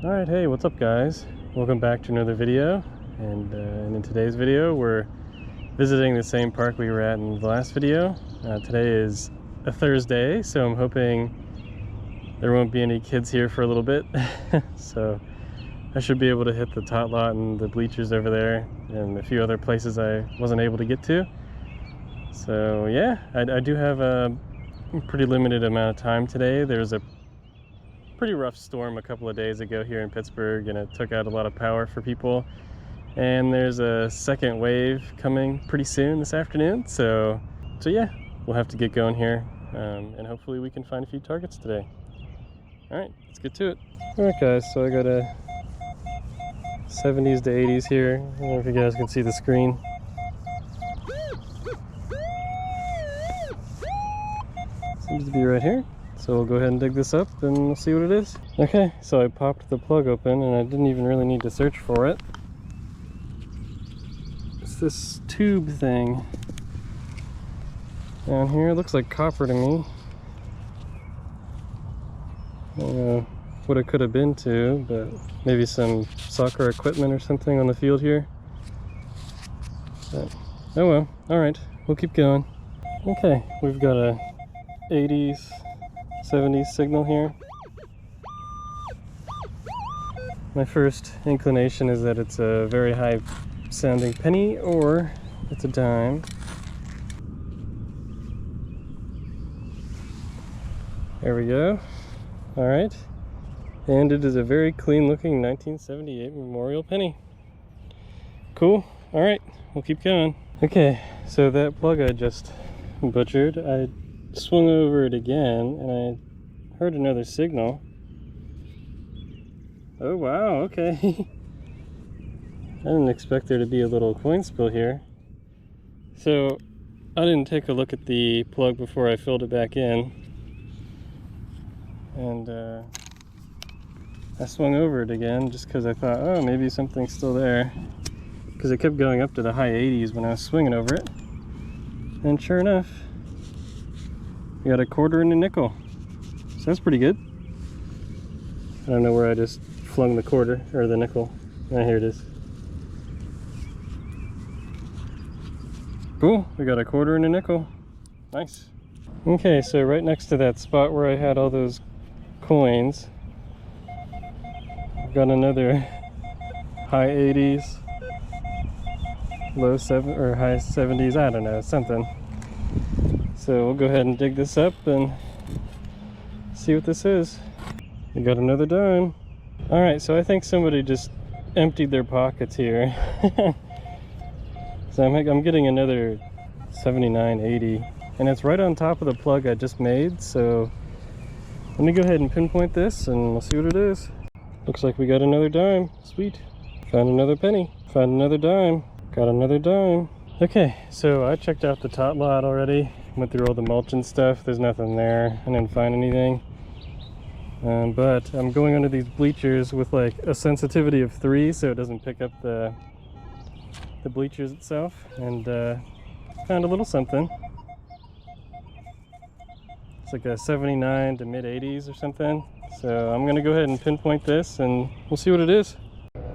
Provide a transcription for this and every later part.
Alright, hey, what's up guys? Welcome back to another video, and in today's video we're visiting the same park we were at in the last video. Today is a Thursday, so I'm hoping there won't be any kids here for a little bit. So I should be able to hit the tot lot and the bleachers over there and a few other places I wasn't able to get to. So yeah, I do have a pretty limited amount of time today. There's a pretty rough storm a couple of days ago here in Pittsburgh, and it took out a lot of power for people, and there's a second wave coming pretty soon this afternoon, so yeah, we'll have to get going here, and hopefully we can find a few targets today. All right, let's get to it. All right guys, so I got a 70s to 80s here. I don't know if you guys can see the screen. Seems to be right here. So we'll go ahead and dig this up and we'll see what it is. Okay, so I popped the plug open and I didn't even really need to search for it. It's this tube thing down here. It looks like copper to me. I don't know what it could have been to, but maybe some soccer equipment or something on the field here. But, oh well, alright, we'll keep going. Okay, we've got a 80s 70s signal here. My first inclination is that it's a very high sounding penny or it's a dime. There we go. Alright. And it is a very clean looking 1978 Memorial penny. Cool. Alright, we'll keep going. Okay, so that plug I just butchered, I swung over it again and I heard another signal. Oh wow, okay. I didn't expect there to be a little coin spill here. So I didn't take a look at the plug before I filled it back in, and I swung over it again just because I thought, oh, maybe something's still there, because it kept going up to the high 80s when I was swinging over it, and sure enough, we got a quarter and a nickel. So that's pretty good. I don't know where I just flung the quarter or the nickel. Ah, here it is. Cool, we got a quarter and a nickel. Nice. Okay, so right next to that spot where I had all those coins, I've got another high 80s, low 7 or high 70s, I don't know, something. So we'll go ahead and dig this up and see what this is. We got another dime. All right, so I think somebody just emptied their pockets here. So I'm getting another 79.80, and it's right on top of the plug I just made. So let me go ahead and pinpoint this and we'll see what it is. Looks like we got another dime. Sweet. Found another penny. Found another dime. Got another dime. Okay, so I checked out the tot lot already. Went through all the mulch and stuff. There's nothing there. I didn't find anything. But I'm going under these bleachers with like a sensitivity of 3, so it doesn't pick up the bleachers itself, and found a little something. It's like a 79 to mid 80s or something. So I'm gonna go ahead and pinpoint this and we'll see what it is.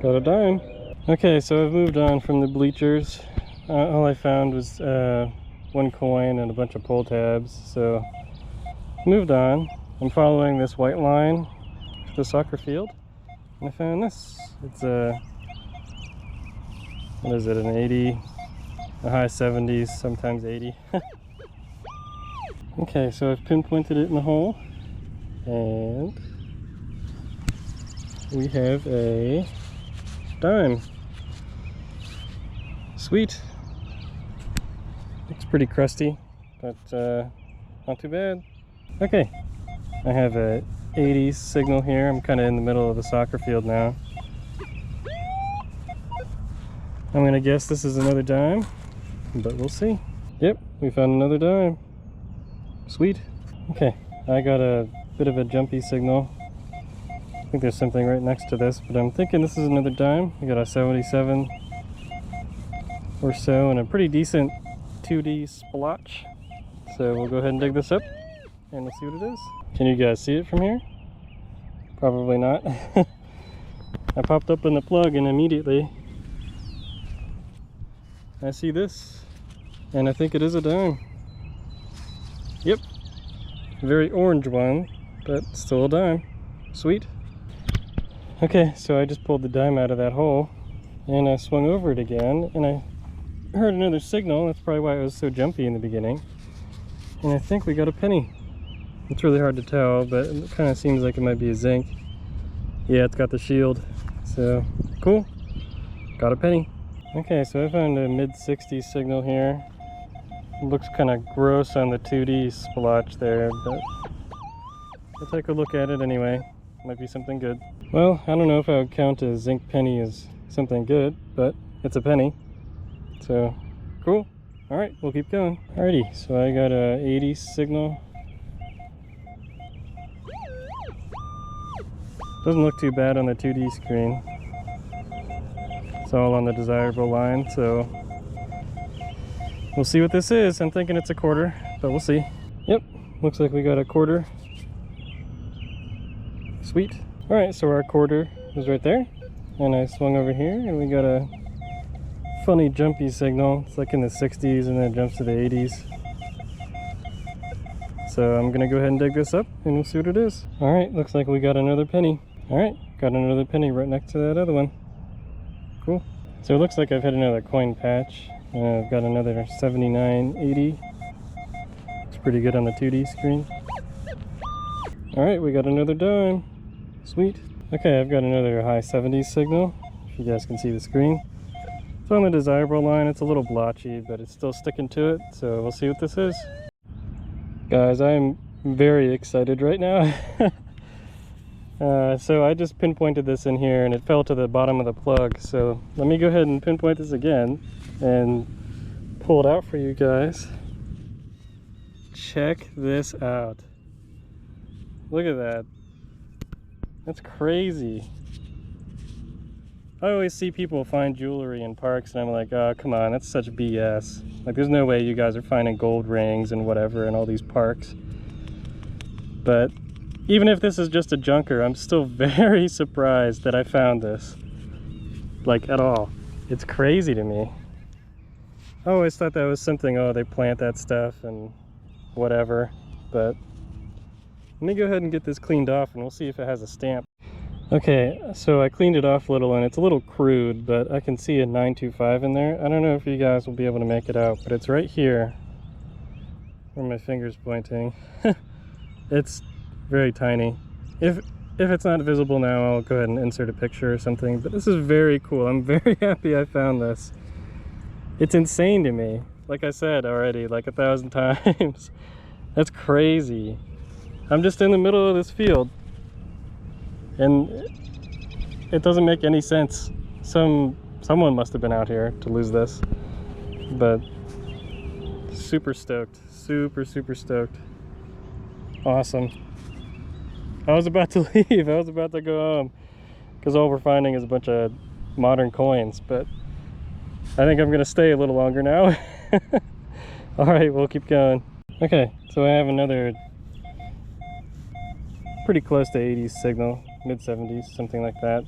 Got a dime. Okay, so I've moved on from the bleachers. All I found was one coin and a bunch of pull tabs, so moved on. I'm following this white line to the soccer field, and I found this. It's a, what is it, an 80, a high 70s, sometimes 80. Okay, so I've pinpointed it in the hole, and we have a dime. Sweet. Looks pretty crusty, but not too bad. Okay, I have a 80s signal here. I'm kind of in the middle of the soccer field now. I'm gonna guess this is another dime, but we'll see. Yep, we found another dime. Sweet. Okay, I got a bit of a jumpy signal. I think there's something right next to this, but I'm thinking this is another dime. We got a 77 or so and a pretty decent 2D splotch. So we'll go ahead and dig this up and we'll see what it is. Can you guys see it from here? Probably not. I popped up in the plug and immediately I see this, and I think it is a dime. Yep, very orange one, but still a dime. Sweet. Okay, so I just pulled the dime out of that hole and I swung over it again and I heard another signal. That's probably why it was so jumpy in the beginning. And I think we got a penny. It's really hard to tell, but it kind of seems like it might be a zinc. Yeah, it's got the shield. So, cool. Got a penny. Okay, so I found a mid-60s signal here. It looks kind of gross on the 2D splotch there, but we'll take a look at it anyway. Might be something good. Well, I don't know if I would count a zinc penny as something good, but it's a penny. So, cool. Alright, we'll keep going. Alrighty, so I got a 80 signal. Doesn't look too bad on the 2D screen. It's all on the desirable line, so we'll see what this is. I'm thinking it's a quarter, but we'll see. Yep, looks like we got a quarter. Sweet. Alright, so our quarter is right there. And I swung over here and we got a funny jumpy signal. It's like in the 60s and then it jumps to the 80s. So I'm gonna go ahead and dig this up and we'll see what it is. Alright, looks like we got another penny. Alright, got another penny right next to that other one. Cool. So it looks like I've hit another coin patch. I've got another 79.80. It's pretty good on the 2D screen. Alright, we got another dime. Sweet. Okay, I've got another high 70s signal. If you guys can see the screen. It's on the desirable line. It's a little blotchy, but it's still sticking to it. So we'll see what this is. Guys, I'm very excited right now. So I just pinpointed this in here and it fell to the bottom of the plug. So let me go ahead and pinpoint this again and pull it out for you guys. Check this out. Look at that. That's crazy. I always see people find jewelry in parks and I'm like, oh, come on, that's such BS. Like, there's no way you guys are finding gold rings and whatever in all these parks. But even if this is just a junker, I'm still very surprised that I found this. Like, at all. It's crazy to me. I always thought that was something, oh, they plant that stuff and whatever. But let me go ahead and get this cleaned off and we'll see if it has a stamp. Okay, so I cleaned it off a little and it's a little crude, but I can see a 925 in there. I don't know if you guys will be able to make it out, but it's right here where my finger's pointing. It's very tiny. If it's not visible now, I'll go ahead and insert a picture or something, but this is very cool. I'm very happy I found this. It's insane to me. Like I said already, like 1,000 times. That's crazy. I'm just in the middle of this field and it doesn't make any sense. Someone must have been out here to lose this, but super stoked. Super stoked. Awesome. I was about to leave. I was about to go home because all we're finding is a bunch of modern coins, but I think I'm gonna stay a little longer now. All right, we'll keep going. Okay, so I have another pretty close to 80s signal, mid 70s, something like that.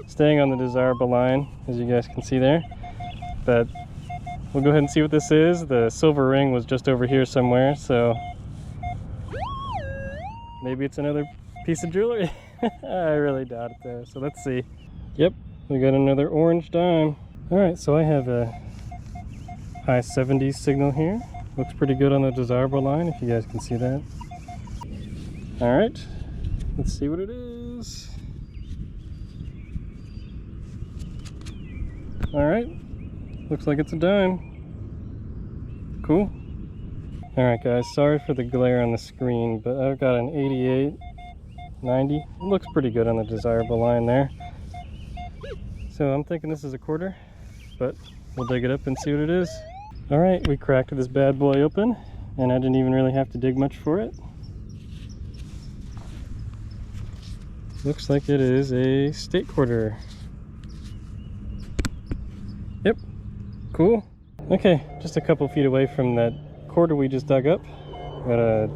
Staying on the desirable line, as you guys can see there. But we'll go ahead and see what this is. The silver ring was just over here somewhere, so maybe it's another piece of jewelry. I really doubt it though, so let's see. Yep, we got another orange dime. All right, so I have a high 70s signal here. Looks pretty good on the desirable line, if you guys can see that. All right, let's see what it is. All right, looks like it's a dime. Cool. All right, guys, sorry for the glare on the screen, but I've got an 88, 90. It looks pretty good on the desirable line there. So I'm thinking this is a quarter, but we'll dig it up and see what it is. All right, we cracked this bad boy open, and I didn't even really have to dig much for it. Looks like it is a state quarter. Yep, cool. Okay, just a couple feet away from that quarter we just dug up. Got a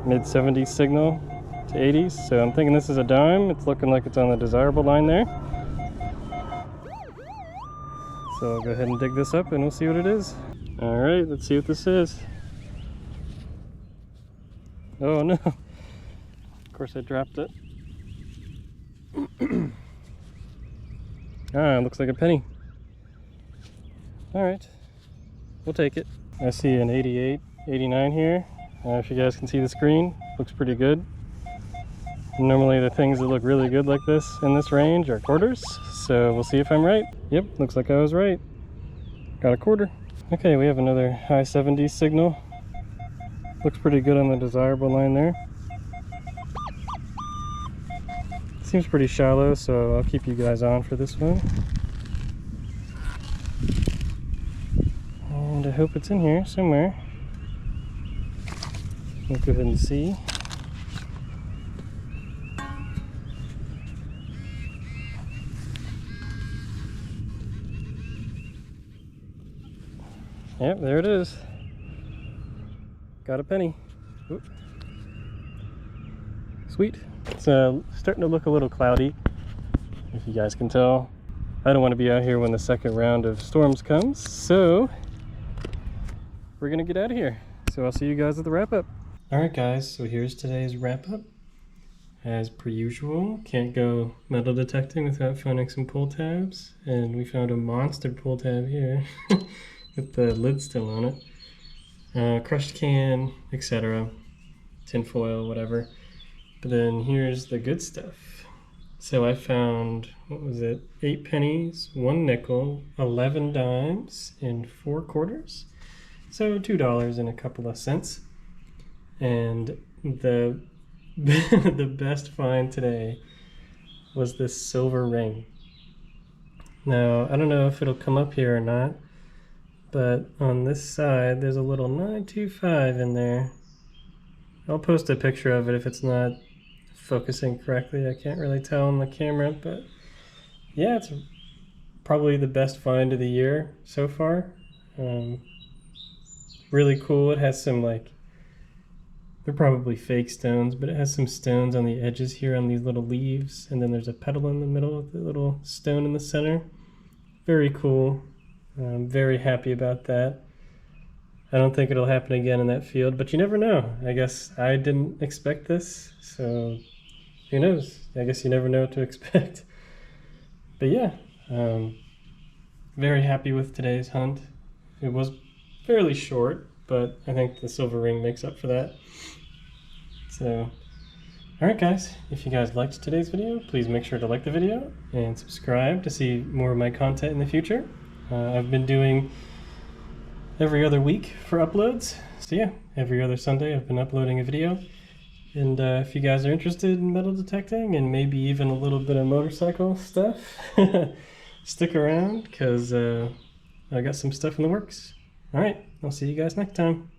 mid 70s signal to 80s, so I'm thinking this is a dime. It's looking like it's on the desirable line there. So I'll go ahead and dig this up and we'll see what it is. All right, let's see what this is. Oh no, of course I dropped it. Ah, it looks like a penny. All right, we'll take it. I see an 88, 89 here. If you guys can see the screen, looks pretty good. Normally the things that look really good like this in this range are quarters, so we'll see if I'm right. Yep, looks like I was right. Got a quarter. Okay, we have another high 70s signal. Looks pretty good on the desirable line there. Seems pretty shallow, so I'll keep you guys on for this one. And I hope it's in here somewhere. We'll go ahead and see. Yep, there it is. Got a penny. Oop. Sweet. It's starting to look a little cloudy, if you guys can tell. I don't want to be out here when the second round of storms comes, so we're gonna get out of here. So I'll see you guys at the wrap-up. Alright guys, so here's today's wrap-up. As per usual, can't go metal detecting without finding some pull tabs, and we found a monster pull tab here with the lid still on it. Crushed can, etc. Tinfoil, whatever. But then here's the good stuff. So I found, what was it, 8 pennies, 1 nickel, 11 dimes, and 4 quarters. So $2 and a couple of cents. And the the best find today was this silver ring. Now, I don't know if it'll come up here or not, but on this side there's a little 925 in there. I'll post a picture of it if it's not focusing correctly. I can't really tell on the camera, but yeah, it's probably the best find of the year so far. Really cool. It has some, like, they're probably fake stones, but it has some stones on the edges here on these little leaves, and then there's a petal in the middle with the little stone in the center. Very cool. I'm very happy about that. I don't think it'll happen again in that field, but you never know. I guess I didn't expect this, so who knows? I guess you never know what to expect. But yeah, very happy with today's hunt. It was fairly short, but I think the silver ring makes up for that. So, alright guys, if you guys liked today's video, please make sure to like the video and subscribe to see more of my content in the future. I've been doing every other week for uploads. So yeah, every other Sunday I've been uploading a video. And if you guys are interested in metal detecting and maybe even a little bit of motorcycle stuff, stick around because I got some stuff in the works. Alright, I'll see you guys next time.